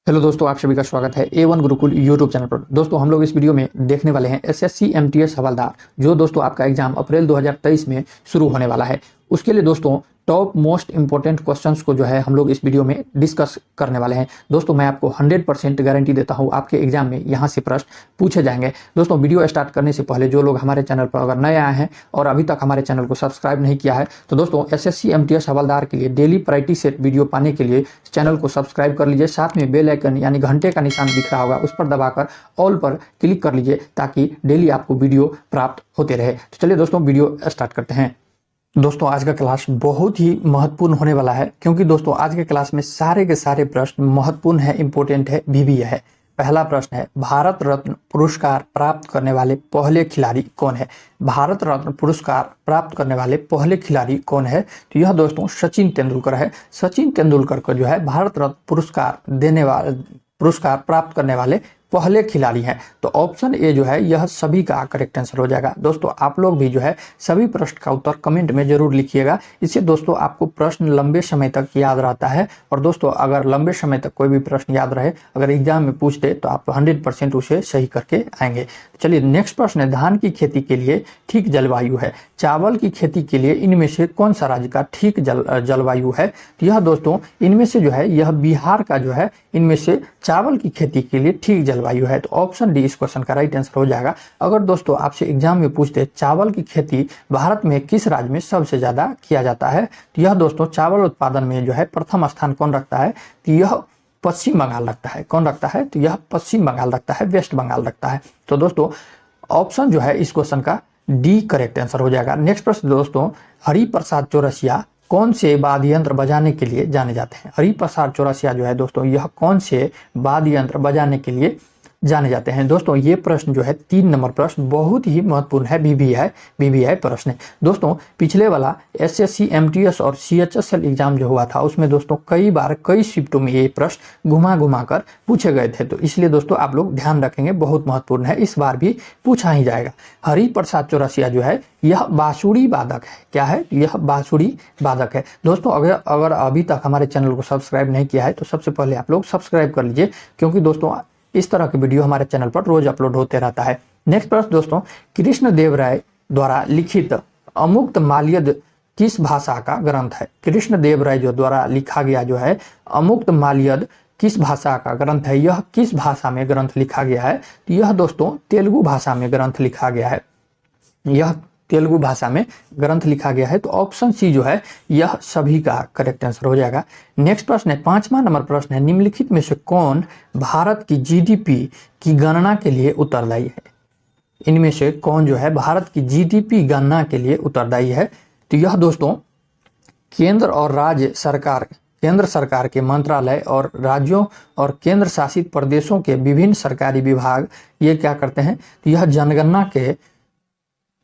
Hello दोस्तों, आप सभी का स्वागत है A1 गुरुकुल यूट्यूब चैनल पर। दोस्तों हम लोग इस वीडियो में देखने वाले हैं एसएससी एमटीएस हवलदार, जो दोस्तों आपका एग्जाम अप्रैल 2023 में शुरू होने वाला है। उसके लिए दोस्तों टॉप मोस्ट इंपॉर्टेंट क्वेश्चंस को जो है हम लोग इस वीडियो में डिस्कस करने वाले हैं। दोस्तों मैं आपको 100% गारंटी देता हूं आपके एग्जाम में यहां से प्रश्न पूछे जाएंगे। दोस्तों वीडियो स्टार्ट करने से पहले जो लोग हमारे चैनल पर अगर नए आए हैं और अभी तक हमारे चैनल को सब्सक्राइब नहीं किया है तो दोस्तों एसएससी एमटीएस हवलदार के लिए डेली प्रायोरिटी सेट वीडियो पाने के लिए चैनल को सब्सक्राइब कर लीजिए। साथ में बेल आइकन यानी घंटे का निशान दिख रहा होगा, उस पर दबाकर ऑल पर क्लिक कर लीजिए ताकि डेली आपको वीडियो प्राप्त होते रहे। तो चलिए दोस्तों वीडियो स्टार्ट करते हैं। दोस्तों आज का क्लास बहुत ही महत्वपूर्ण होने वाला है, क्योंकि दोस्तों आज के क्लास में सारे के सारे प्रश्न महत्वपूर्ण है, इंपॉर्टेंट है, बीबी है। पहला प्रश्न है, भारत रत्न पुरस्कार प्राप्त करने वाले पहले खिलाड़ी कौन है? भारत रत्न पुरस्कार प्राप्त करने वाले पहले खिलाड़ी कौन है? तो यह दोस्तों सचिन तेंदुलकर है। सचिन तेंदुलकर को जो है भारत रत्न पुरस्कार प्राप्त करने वाले पहले खिलाड़ी हैं। तो ऑप्शन ए जो है यह सभी का करेक्ट आंसर हो जाएगा। दोस्तों आप लोग भी जो है सभी प्रश्न का उत्तर कमेंट में जरूर लिखिएगा। इससे दोस्तों आपको प्रश्न लंबे समय तक याद रहता है। और दोस्तों अगर लंबे समय तक कोई भी प्रश्न याद रहे, अगर एग्जाम में पूछते तो आप 100% उसे सही करके आएंगे। चलिए नेक्स्ट प्रश्न है, धान की खेती के लिए ठीक जलवायु है। चावल की खेती के लिए इनमें से कौन सा राज्य का ठीक जलवायु है? तो यह दोस्तों इनमें से जो है यह बिहार का जो है इनमें से चावल की खेती के लिए ठीक जलवायु है। तो ऑप्शन डी इस क्वेश्चन का राइट आंसर हो जाएगा। अगर दोस्तों आपसे एग्जाम में पूछते चावल की खेती भारत में किस राज्य में सबसे ज्यादा किया जाता है, तो यह दोस्तों चावल उत्पादन में जो है प्रथम स्थान कौन रखता है? तो यह पश्चिम बंगाल रखता है। कौन रखता है? तो यह पश्चिम बंगाल रखता है, वेस्ट बंगाल रखता है। तो दोस्तों ऑप्शन जो है इस क्वेश्चन का डी करेक्ट आंसर हो जाएगा। नेक्स्ट प्रश्न दोस्तों, हरिप्रसाद चौरसिया कौन से वाद्य यंत्र बजाने के लिए जाने जाते हैं? हरिप्रसाद चौरसिया जो है दोस्तों यह कौन से वाद्य यंत्र बजाने के लिए जाने जाते हैं? दोस्तों ये प्रश्न जो है 3 नंबर प्रश्न बहुत ही महत्वपूर्ण है, बीबीआई प्रश्न है। दोस्तों पिछले वाला एसएससी एमटीएस और सीएचएसएल एग्जाम जो हुआ था उसमें दोस्तों कई बार कई शिफ्टों में ये प्रश्न घुमा कर पूछे गए थे। तो इसलिए दोस्तों आप लोग ध्यान रखेंगे, बहुत महत्वपूर्ण है, इस बार भी पूछा ही जाएगा। हरिप्रसाद चौरसिया जो है यह बांसुरी वादक है। क्या है? यह बांसुरी वादक है। दोस्तों अगर अभी तक हमारे चैनल को सब्सक्राइब नहीं किया है तो सबसे पहले आप लोग सब्सक्राइब कर लीजिए, क्योंकि दोस्तों इस तरह के वीडियो हमारे चैनल पर रोज अपलोड होते रहता है। नेक्स्ट प्रश्न दोस्तों, कृष्ण देव राय द्वारा लिखित अमुक्त माल्यद किस भाषा का ग्रंथ है? कृष्ण देव राय जो द्वारा लिखा गया जो है अमुक्त माल्यद किस भाषा का ग्रंथ है? यह किस भाषा में ग्रंथ लिखा गया है? तो यह दोस्तों तेलुगु भाषा में ग्रंथ लिखा गया है। यह तेलुगु भाषा में ग्रंथ लिखा गया है। तो ऑप्शन सी जो है यह सभी का करेक्ट आंसर हो जाएगा। नेक्स्ट प्रश्न है, 5वां नंबर प्रश्न है, निम्नलिखित में से कौन भारत की जीडीपी की गणना के लिए उत्तरदायी है? इनमें से कौन जो है भारत की जीडीपी गणना के लिए उत्तरदायी है? तो यह दोस्तों केंद्र और राज्य सरकार, केंद्र सरकार के मंत्रालय और राज्यों और केंद्र शासित प्रदेशों के विभिन्न सरकारी विभाग ये क्या करते हैं? तो यह जनगणना के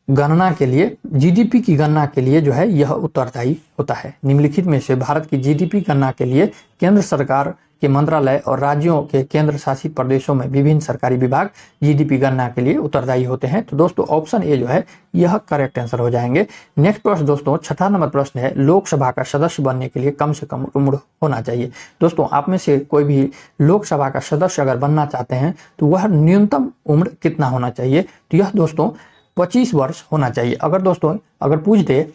गणना के लिए, जीडीपी की गणना के लिए जो है यह उत्तरदायी होता है। निम्नलिखित में से भारत की जीडीपी गणना के लिए केंद्र सरकार के मंत्रालय और राज्यों के केंद्र शासित प्रदेशों में विभिन्न सरकारी विभाग जीडीपी गणना के लिए उत्तरदायी होते हैं। तो दोस्तों ऑप्शन ए जो है यह करेक्ट आंसर हो जाएंगे। नेक्स्ट प्रश्न दोस्तों 6वां नंबर प्रश्न है, लोकसभा का सदस्य बनने के लिए कम से कम उम्र होना चाहिए। दोस्तों आप में से कोई भी लोकसभा का सदस्य अगर बनना चाहते हैं तो वह न्यूनतम उम्र कितना होना चाहिए? तो यह दोस्तों 25 वर्ष होना चाहिए। अगर पूछ दे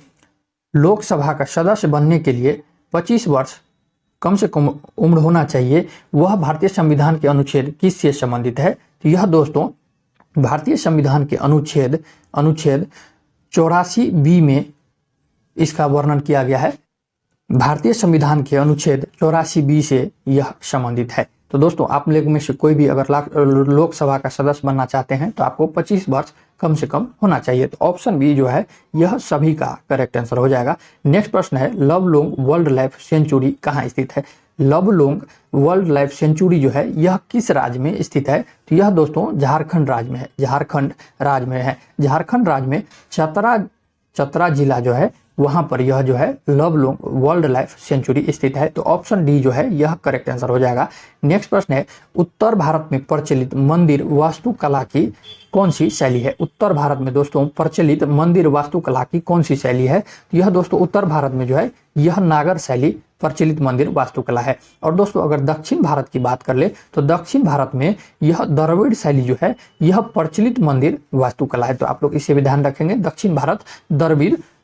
लोकसभा का सदस्य बनने के लिए 25 वर्ष कम से कम उम्र होना चाहिए, वह भारतीय संविधान के अनुच्छेद किस से संबंधित है? तो यह दोस्तों भारतीय संविधान के अनुच्छेद 84B में इसका वर्णन किया गया है। भारतीय संविधान के अनुच्छेद 84B से यह संबंधित है। तो दोस्तों आप लोग में से कोई भी अगर लोकसभा का सदस्य बनना चाहते हैं तो आपको 25 वर्ष कम से कम होना चाहिए। तो ऑप्शन बी जो है यह सभी का करेक्ट आंसर हो जाएगा। नेक्स्ट प्रश्न है, लवलोंग वर्ल्ड लाइफ सेंचुरी कहाँ स्थित है? लवलोंग वर्ल्ड लाइफ सेंचुरी जो है यह किस राज्य में स्थित है? तो यह दोस्तों झारखंड राज्य में है। झारखंड राज्य में चतरा जिला जो है वहां पर यह जो है लवलोंग वर्ल्ड लाइफ सेंचुरी स्थित है। तो ऑप्शन डी जो है यह करेक्ट आंसर हो जाएगा। नेक्स्ट प्रश्न है, उत्तर भारत में प्रचलित मंदिर वास्तुकला की कौन सी शैली है? उत्तर भारत में दोस्तों प्रचलित मंदिर वास्तुकला की कौन सी शैली है? तो यह दोस्तों उत्तर भारत में जो है यह नागर शैली प्रचलित मंदिर वास्तुकला है। और दोस्तों अगर दक्षिण भारत की बात कर ले तो दक्षिण भारत में यह द्रविड़ शैली जो है यह प्रचलित मंदिर वास्तुकला है। तो आप लोग इसे भी ध्यान रखेंगे, दक्षिण भारत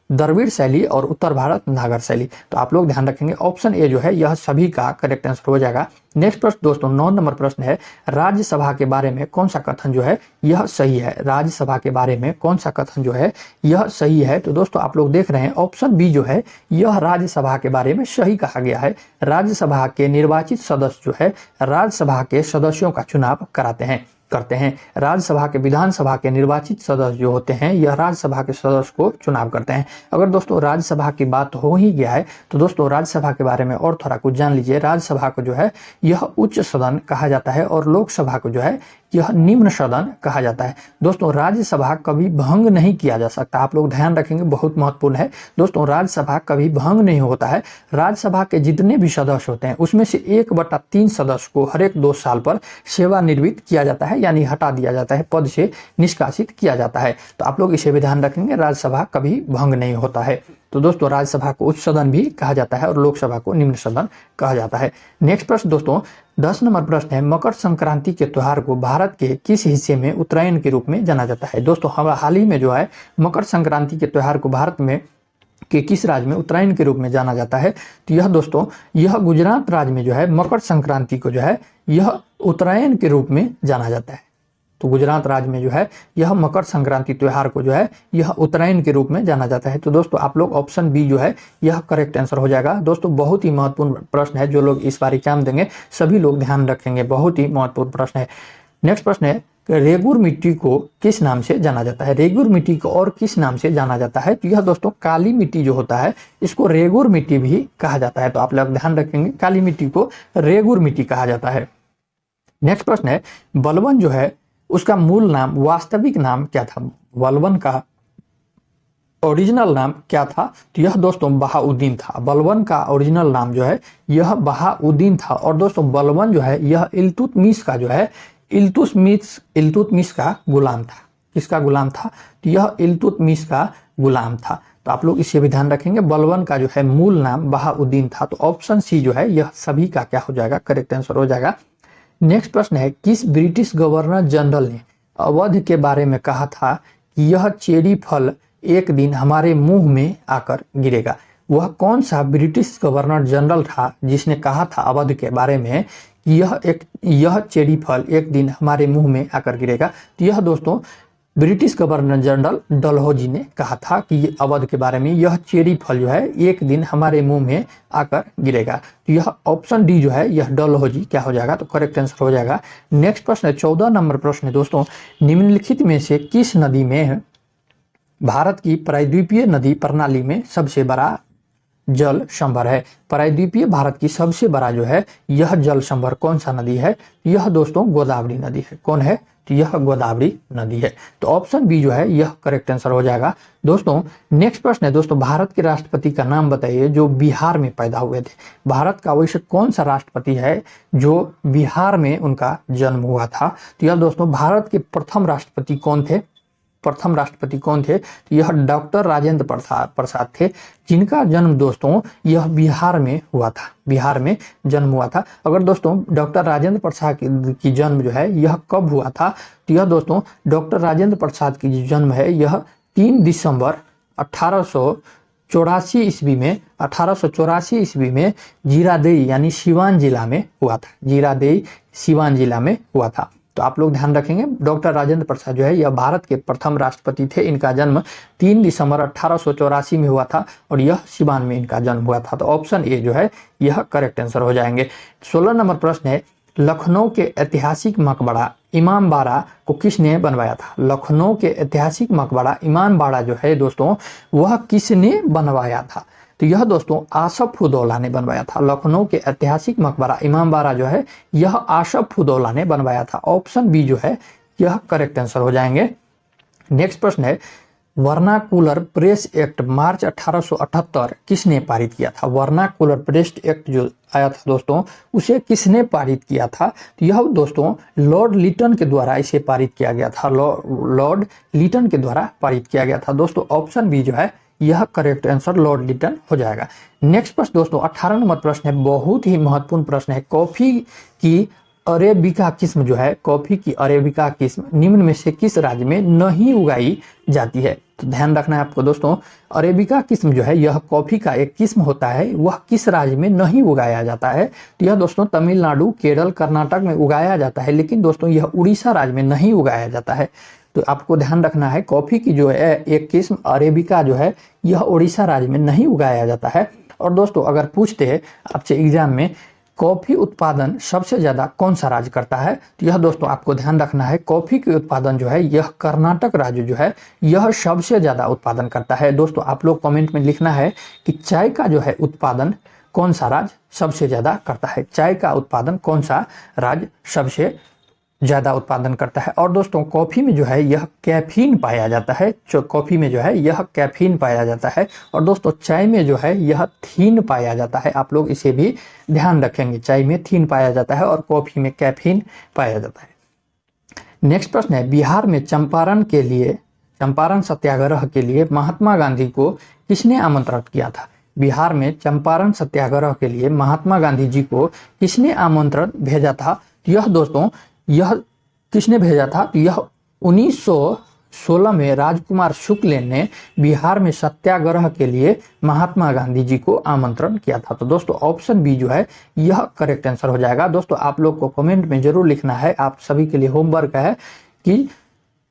द्रविड़ शैली और उत्तर भारत नागर शैली। तो आप लोग ध्यान रखेंगे ऑप्शन ए जो है यह सभी का करेक्ट आंसर हो जाएगा। नेक्स्ट प्रश्न दोस्तों 9 नंबर प्रश्न है, राज्यसभा के बारे में कौन सा कथन जो है यह सही है। राज्यसभा के बारे में कौन सा कथन जो है यह सही है। तो दोस्तों आप लोग देख रहे हैं ऑप्शन बी जो है यह राज्यसभा के बारे में सही कहा गया है। राज्यसभा के निर्वाचित सदस्य जो है राज्यसभा के सदस्यों का चुनाव करते हैं। राज्यसभा के विधानसभा के निर्वाचित सदस्य जो होते हैं यह राज्यसभा के सदस्य को चुनाव करते हैं। अगर दोस्तों राज्यसभा की बात हो ही गया है तो दोस्तों राज्यसभा के बारे में और थोड़ा कुछ जान लीजिए। राज्यसभा को जो है यह उच्च सदन कहा जाता है और लोकसभा को जो है यह निम्न सदन कहा जाता है। दोस्तों राज्यसभा कभी भंग नहीं किया जा सकता, आप लोग ध्यान रखेंगे, बहुत महत्वपूर्ण है दोस्तों। राज्यसभा कभी भंग नहीं होता है। राज्यसभा के जितने भी सदस्य होते हैं उसमें से 1/3 सदस्य को हर एक 2 साल पर सेवानिवृत्त किया जाता है, यानी हटा दिया जाता है, पद से निष्कासित किया जाता है। तो आप लोग इसे भी ध्यान रखेंगे, राज्यसभा कभी भंग नहीं होता है। तो दोस्तों राज्यसभा को उच्च सदन भी कहा जाता है और लोकसभा को निम्न सदन कहा जाता है। नेक्स्ट प्रश्न दोस्तों 10 नंबर प्रश्न है, मकर संक्रांति के त्योहार को भारत के किस हिस्से में उत्तरायण के रूप में जाना जाता है। दोस्तों हाल ही में जो है मकर संक्रांति के त्योहार को भारत में के किस राज्य में उत्तरायण के रूप में जाना जाता है। तो यह दोस्तों यह गुजरात राज्य में जो है मकर संक्रांति को जो है यह उत्तरायण के रूप में जाना जाता है। तो गुजरात राज्य में जो है यह मकर संक्रांति त्योहार को जो है यह उत्तरायण के रूप में जाना जाता है। तो दोस्तों आप लोग ऑप्शन बी जो है यह करेक्ट आंसर हो जाएगा। दोस्तों बहुत ही महत्वपूर्ण प्रश्न है, जो लोग इस बार एग्जाम देंगे सभी लोग ध्यान रखेंगे, बहुत ही महत्वपूर्ण प्रश्न है। नेक्स्ट प्रश्न है, रेगुर मिट्टी को किस नाम से जाना जाता है। रेगुर मिट्टी को और किस नाम से जाना जाता है। तो यह दोस्तों काली मिट्टी जो होता है इसको रेगुर मिट्टी भी कहा जाता है। तो आप लोग ध्यान रखेंगे, काली मिट्टी को रेगुर मिट्टी कहा जाता है। नेक्स्ट प्रश्न है, बलवन जो है उसका मूल नाम, वास्तविक नाम क्या था। बलवन का ओरिजिनल नाम क्या था। तो यह दोस्तों बहाउद्दीन था। बलवन का ओरिजिनल नाम जो है यह बहाउद्दीन था। और दोस्तों बलवन जो है यह इल्तुतमिश का जो है इल्तुतमिश का गुलाम था। किसका गुलाम था। तो यह इल्तुतमिश का गुलाम था। तो आप लोग इसे भी ध्यान रखेंगे, बलवन का जो है मूल नाम बहाउद्दीन था। तो ऑप्शन सी जो है यह सभी का क्या हो जाएगा, करेक्ट आंसर हो जाएगा। नेक्स्ट प्रश्न है, किस ब्रिटिश गवर्नर जनरल ने अवध के बारे में कहा था कि यह चेरी फल एक दिन हमारे मुंह में आकर गिरेगा। वह कौन सा ब्रिटिश गवर्नर जनरल था जिसने कहा था अवध के बारे में कि यह चेरी फल एक दिन हमारे मुंह में आकर गिरेगा। तो यह दोस्तों ब्रिटिश गवर्नर जनरल डलहौजी ने कहा था कि अवध के बारे में यह चेरी फल जो है एक दिन हमारे मुंह में आकर गिरेगा। तो यह ऑप्शन डी जो है यह डलहौजी क्या हो जाएगा, तो करेक्ट आंसर हो जाएगा। नेक्स्ट प्रश्न है 14 नंबर प्रश्न है दोस्तों, निम्नलिखित में से किस नदी में भारत की प्रायद्वीपीय नदी प्रणाली में सबसे बड़ा जल संभर है। प्रायद्वीपीय भारत की सबसे बड़ा जो है यह जल संभर कौन सा नदी है। यह दोस्तों गोदावरी नदी है। कौन है, तो यह गोदावरी नदी है। तो ऑप्शन बी जो है यह करेक्ट आंसर हो जाएगा। दोस्तों नेक्स्ट प्रश्न है दोस्तों, भारत के राष्ट्रपति का नाम बताइए जो बिहार में पैदा हुए थे। भारत का वैसे कौन सा राष्ट्रपति है जो बिहार में उनका जन्म हुआ था। तो यह दोस्तों भारत के प्रथम राष्ट्रपति कौन थे। तो यह डॉक्टर राजेंद्र प्रसाद थे, जिनका जन्म दोस्तों यह बिहार में हुआ था। बिहार में जन्म हुआ था। अगर दोस्तों डॉक्टर राजेंद्र प्रसाद की जन्म जो है यह कब हुआ था। तो यह दोस्तों डॉक्टर राजेंद्र प्रसाद की जो जन्म है यह 3 दिसंबर 1884 ईस्वी में जीरादेई यानी सिवान जिला में हुआ था। जीरादेई सिवान जिला में हुआ था। तो आप लोग ध्यान रखेंगे, डॉक्टर राजेंद्र प्रसाद जो है यह भारत के प्रथम राष्ट्रपति थे। इनका जन्म 3 दिसंबर 1884 में हुआ था और यह सिवान में इनका जन्म हुआ था। तो ऑप्शन ए जो है यह करेक्ट आंसर हो जाएंगे। 16 नंबर प्रश्न है, लखनऊ के ऐतिहासिक मकबरा इमामबाड़ा को किसने बनवाया था। लखनऊ के ऐतिहासिक मकबरा इमामबाड़ा जो है दोस्तों वह किसने बनवाया था। तो यह दोस्तों आसफ-उद-दौला ने बनवाया था। लखनऊ के ऐतिहासिक मकबरा इमामबाड़ा जो है यह आसफ-उद-दौला ने बनवाया था। ऑप्शन बी जो है यह करेक्ट आंसर हो जाएंगे। नेक्स्ट प्रश्न है, वर्नाकुलर प्रेस एक्ट मार्च 1878 किसने पारित किया था। वर्नाकुलर प्रेस एक्ट जो आया था दोस्तों उसे किसने पारित किया था। तो यह दोस्तों लॉर्ड लिटन के द्वारा इसे पारित किया गया था। लॉर्ड लिटन के द्वारा पारित किया गया था। दोस्तों ऑप्शन बी जो है यह करेक्ट आंसर लॉर्ड लिटन हो जाएगा। नेक्स्ट प्रश्न दोस्तों 18 नंबर प्रश्न है, बहुत ही महत्वपूर्ण प्रश्न है। कॉफी की अरेबिका किस्म जो है, कॉफी की अरेबिका किस्म निम्न में से किस राज्य में नहीं उगाई जाती है? तो ध्यान रखना है आपको दोस्तों, अरेबिका किस्म जो है यह कॉफी का एक किस्म होता है, वह किस राज्य में नहीं उगाया जाता है? तो यह दोस्तों तमिलनाडु, केरल, कर्नाटक में उगाया जाता है, लेकिन दोस्तों यह उड़ीसा राज्य में नहीं उगाया जाता है। तो आपको ध्यान रखना है, कॉफी की जो है एक किस्म अरेबिका जो है यह उड़ीसा राज्य में नहीं उगाया जाता है। और दोस्तों अगर पूछते हैं आपसे एग्जाम में कॉफी उत्पादन सबसे ज्यादा कौन सा राज्य करता है, तो यह दोस्तों आपको ध्यान रखना है, कॉफी के उत्पादन जो है यह कर्नाटक राज्य जो है यह सबसे ज्यादा उत्पादन करता है। दोस्तों आप लोग कमेंट में लिखना है कि चाय का जो है उत्पादन कौन सा राज्य सबसे ज्यादा करता है, चाय का उत्पादन कौन सा राज्य सबसे ज्यादा उत्पादन करता है। और दोस्तों कॉफी में जो है यह कैफीन पाया जाता है, जो कॉफी में जो है यह कैफीन पाया जाता है। और दोस्तों चाय में जो है यह थीन पाया जाता है, आप लोग इसे भी ध्यान रखेंगे, चाय में थीन पाया जाता है और कॉफी में कैफीन पाया जाता है। नेक्स्ट प्रश्न है, बिहार में चंपारण सत्याग्रह के लिए महात्मा गांधी को किसने आमंत्रित किया था? बिहार में चंपारण सत्याग्रह के लिए महात्मा गांधी जी को किसने आमंत्रण भेजा था? यह दोस्तों यह किसने भेजा था? तो यह 1916 में राजकुमार शुक्ल ने बिहार में सत्याग्रह के लिए महात्मा गांधी जी को आमंत्रण किया था। तो दोस्तों ऑप्शन बी जो है यह करेक्ट आंसर हो जाएगा। दोस्तों आप लोग को कमेंट में जरूर लिखना है, आप सभी के लिए होमवर्क है कि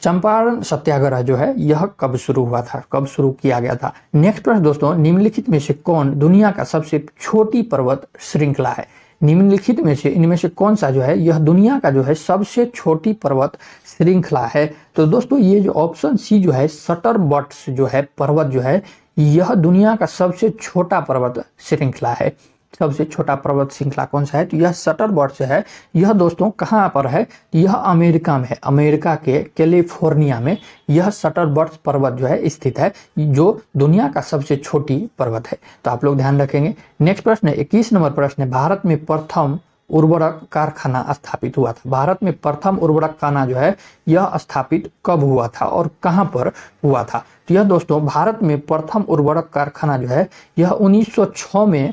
चंपारण सत्याग्रह जो है यह कब शुरू हुआ था, कब शुरू किया गया था। नेक्स्ट प्रश्न दोस्तों, निम्नलिखित में से कौन दुनिया का सबसे छोटी पर्वत श्रृंखला है? निम्नलिखित में से इनमें से कौन सा जो है यह दुनिया का जो है सबसे छोटी पर्वत श्रृंखला है? तो दोस्तों ये जो ऑप्शन सी जो है सटरबट्स जो है पर्वत जो है यह दुनिया का सबसे छोटा पर्वत श्रृंखला है। सबसे छोटा पर्वत श्रृंखला कौन सा है? तो यह सटरबट्स है। यह दोस्तों कहाँ पर है? यह अमेरिका में है, अमेरिका के कैलिफोर्निया में यह सटरबट्स पर्वत जो है स्थित है, जो दुनिया का सबसे छोटी पर्वत है। तो आप लोग ध्यान रखेंगे। नेक्स्ट प्रश्न है 21 नंबर प्रश्न है, भारत में प्रथम उर्वरक कारखाना स्थापित हुआ था। भारत में प्रथम उर्वरक कारखाना जो है यह स्थापित कब हुआ था और कहां पर हुआ था? तो यह दोस्तों भारत में प्रथम उर्वरक कारखाना जो है यह 1906 में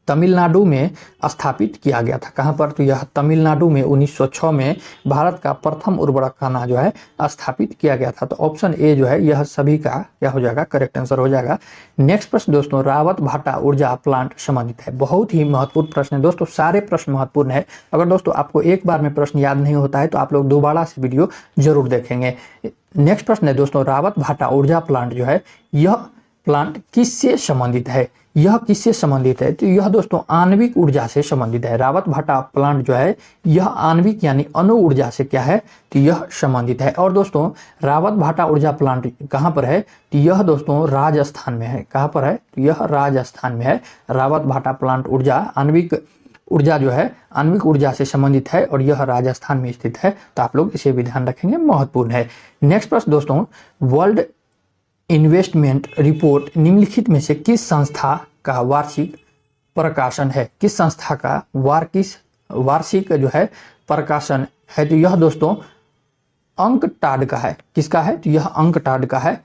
तमिलनाडु में स्थापित किया गया था। कहां पर? तो यह तमिलनाडु में 1906 में भारत का प्रथम उर्वरक कारखाना जो है स्थापित किया गया था। तो ऑप्शन ए जो है यह सभी का क्या हो जाएगा? करेक्ट आंसर हो जाएगा। नेक्स्ट प्रश्न दोस्तों, रावत भाटा ऊर्जा प्लांट संबंधित है। बहुत ही महत्वपूर्ण प्रश्न है दोस्तों, सारे प्रश्न महत्वपूर्ण है। अगर दोस्तों आपको एक बार में प्रश्न याद नहीं होता है तो आप लोग दोबारा से वीडियो जरूर देखेंगे। नेक्स्ट प्रश्न है दोस्तों, रावत भाटा ऊर्जा प्लांट जो है यह प्लांट किससे संबंधित है? यह किससे संबंधित है? तो यह दोस्तों आणविक ऊर्जा से संबंधित है। रावत भाटा प्लांट जो है यह आणविक यानी अणु ऊर्जा से क्या है? तो यह संबंधित है। और दोस्तों रावत भाटा ऊर्जा प्लांट कहां पर है? तो यह दोस्तों राजस्थान में है। कहां पर है? तो यह राजस्थान में है। रावत भाटा प्लांट ऊर्जा आणविक ऊर्जा जो है आणविक ऊर्जा से संबंधित है और यह राजस्थान में स्थित है। तो आप लोग इसे भी ध्यान रखेंगे, महत्वपूर्ण है। नेक्स्ट प्रश्न दोस्तों, वर्ल्ड इन्वेस्टमेंट रिपोर्ट निम्नलिखित में से किस संस्था का वार्षिक प्रकाशन है? किस संस्था का वार्षिक जो है प्रकाशन है? तो यह दोस्तों अंकटाड का है। किसका है? तो यह अंकटाड का है,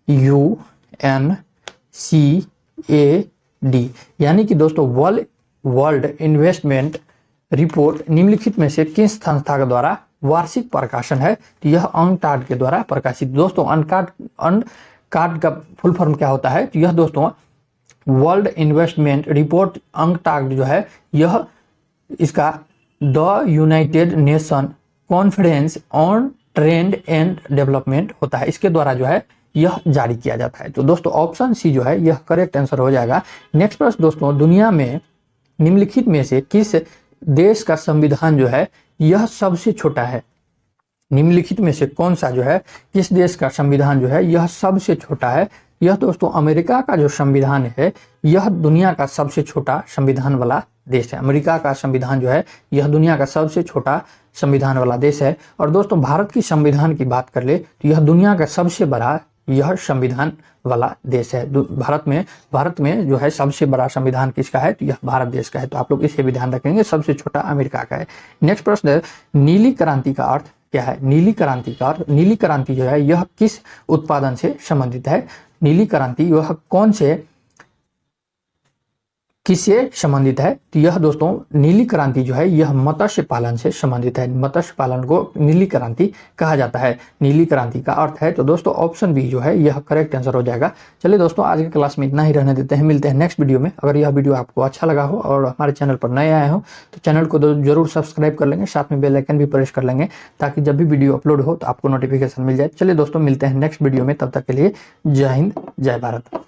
UNCAD। यानी कि दोस्तों वर्ल्ड इन्वेस्टमेंट रिपोर्ट निम्नलिखित में से किस संस्था के द्वारा वार्षिक प्रकाशन है? तो यह अंकटाड के द्वारा प्रकाशित। दोस्तों अंकटाड का फुल फॉर्म क्या होता है? तो यह दोस्तों वर्ल्ड इन्वेस्टमेंट रिपोर्ट अंकटाड जो है यह इसका the United nation conference on trend and development होता है, इसके द्वारा जो है यह जारी किया जाता है। तो दोस्तों ऑप्शन सी जो है यह करेक्ट आंसर हो जाएगा। नेक्स्ट प्रश्न दोस्तों, दुनिया में निम्नलिखित में से किस देश का संविधान जो है यह सबसे छोटा है? निम्नलिखित में से कौन सा जो है किस देश का संविधान जो है यह सबसे छोटा है? यह दोस्तों अमेरिका का जो संविधान है यह दुनिया का सबसे छोटा संविधान वाला देश है। अमेरिका का संविधान जो है यह दुनिया का सबसे छोटा संविधान वाला देश है। और दोस्तों भारत की संविधान की बात कर ले तो यह दुनिया का सबसे बड़ा यह संविधान वाला देश है। भारत में जो है सबसे बड़ा संविधान किसका है? तो यह भारत देश का है। तो आप लोग इसे भी ध्यान रखेंगे, सबसे छोटा अमेरिका का है। नेक्स्ट प्रश्न है, नीली क्रांति का अर्थ क्या है? नीली क्रांति का अर्थ, नीली क्रांति जो है यह किस उत्पादन से संबंधित है? नीली क्रांति वह कौन से किससे संबंधित है? तो यह दोस्तों नीली क्रांति जो है यह मत्स्य पालन से संबंधित है। मत्स्य पालन को नीली क्रांति कहा जाता है। नीली क्रांति का अर्थ है तो दोस्तों ऑप्शन बी जो है यह करेक्ट आंसर हो जाएगा। चलिए दोस्तों आज के क्लास में इतना ही रहने देते हैं, मिलते हैं नेक्स्ट वीडियो में। अगर यह वीडियो आपको अच्छा लगा हो और हमारे चैनल पर नए आए हो तो चैनल को जरूर सब्सक्राइब कर लेंगे, साथ में बेल आइकन भी प्रेस कर लेंगे ताकि जब भी वीडियो अपलोड हो तो आपको नोटिफिकेशन मिल जाए। चलिए दोस्तों मिलते हैं नेक्स्ट वीडियो में, तब तक के लिए जय हिंद जय भारत।